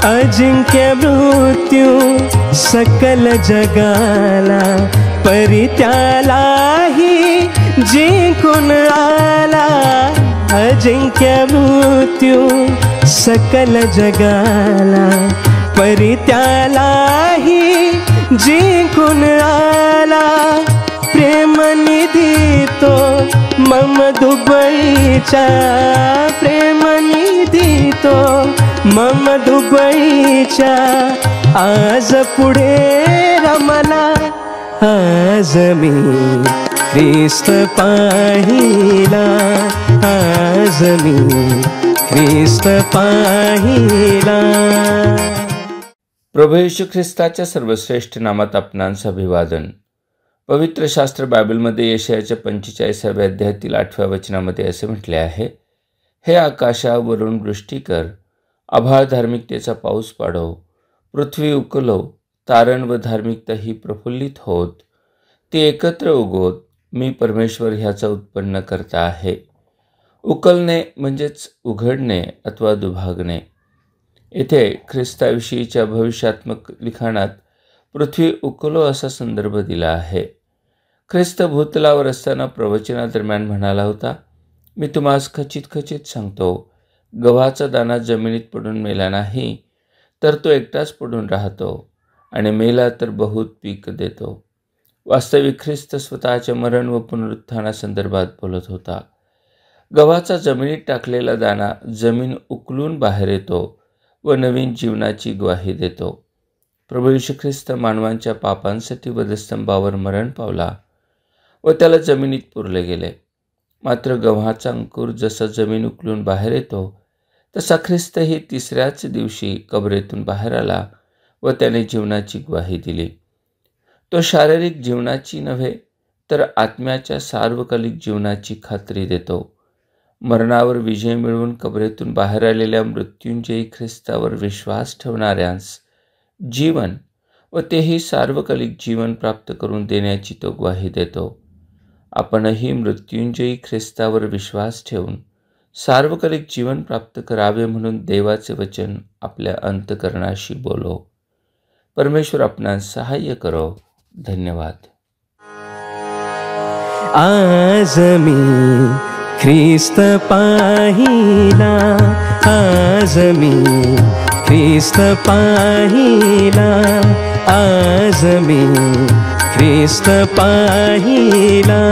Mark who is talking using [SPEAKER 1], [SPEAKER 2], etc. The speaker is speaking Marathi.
[SPEAKER 1] अजिंक्य मृत्यू सकल जगाला, परी त्यालाही जिंकून आला. अजिंक्य मृत्यू सकल जगाला, परी त्यालाही जिंकून आला. प्रेमनिधी तो मम दुबईचा, प्रेमनिधी तो मम दुबईचा. आज पुढे रमला, आज मी ख्रिस्त पाहिला, आज मी ख्रिस्त पाहिला.
[SPEAKER 2] प्रभू येशू ख्रिस्ताच्या सर्वश्रेष्ठ नामात आपणांस अभिवादन. पवित्र शास्त्र बायबलमध्ये यशायाच्या 45व्या अध्यायातील 8व्या वचनामध्ये असे म्हटले आहे, हे आकाशावरून वृष्टी कर, आभाळ धार्मिकतेचा पाऊस पाडव, पृथ्वी उकलव, तारण व धार्मिकता ही प्रफुल्लित होत, ती एकत्र उगवत, मी परमेश्वर ह्याचा उत्पन्न करता आहे. उकलणे म्हणजेच उघडणे अथवा दुभागणे. येथे ख्रिस्ताविषयीच्या भविष्यात्मक लिखाणात पृथ्वी उकलो असा संदर्भ दिला आहे. ख्रिस्त भूतलावर असताना प्रवचनादरम्यान म्हणाला होता, मी तुम्हास खचित खचित सांगतो, गव्हाचा दाणा जमिनीत पडून मेला नाही, तर तो एकटाच पडून राहतो, आणि मेला तर बहुत पीक देतो. वास्तविक ख्रिस्त स्वतःच्या मरण व पुनरुत्थानासंदर्भात बोलत होता. गव्हाचा जमिनीत टाकलेला दाणा जमीन उकलून बाहेर येतो व नवीन जीवनाची ग्वाही देतो. प्रभू येशू ख्रिस्त मानवांच्या पापांसाठी वधस्तंभावर मरण पावला व त्याला जमिनीत पुरले गेले. मात्र गव्हाचा अंकुर जसा जमीन उकलून बाहेर येतो, तसा ख्रिस्तही तिसऱ्याच दिवशी कबरेतून बाहेर आला व त्याने जीवनाची ग्वाही दिली. तो शारीरिक जीवनाची नव्हे तर आत्म्याच्या सार्वकालिक जीवनाची खात्री देतो. मरणावर विजय मिळवून कबरेतून बाहेर आलेल्या मृत्युंजयी ख्रिस्तावर विश्वास ठेवणाऱ्यांस जीवन व तेही सार्वकालिक जीवन प्राप्त करून देण्याची तो ग्वाही देतो. आपणही मृत्युंजयी ख्रिस्तावर विश्वास ठेवून सार्वकालिक जीवन प्राप्त करावे म्हणून देवाचे वचन आपल्या अंतःकरणाशी बोलो. परमेश्वर आपणास सहाय्य करो. धन्यवाद.
[SPEAKER 1] आज मी ख्रिस्त पाहिला, आज मी ख्रिस्त पाहिला, आज मी ख्रिस्त पाहिला.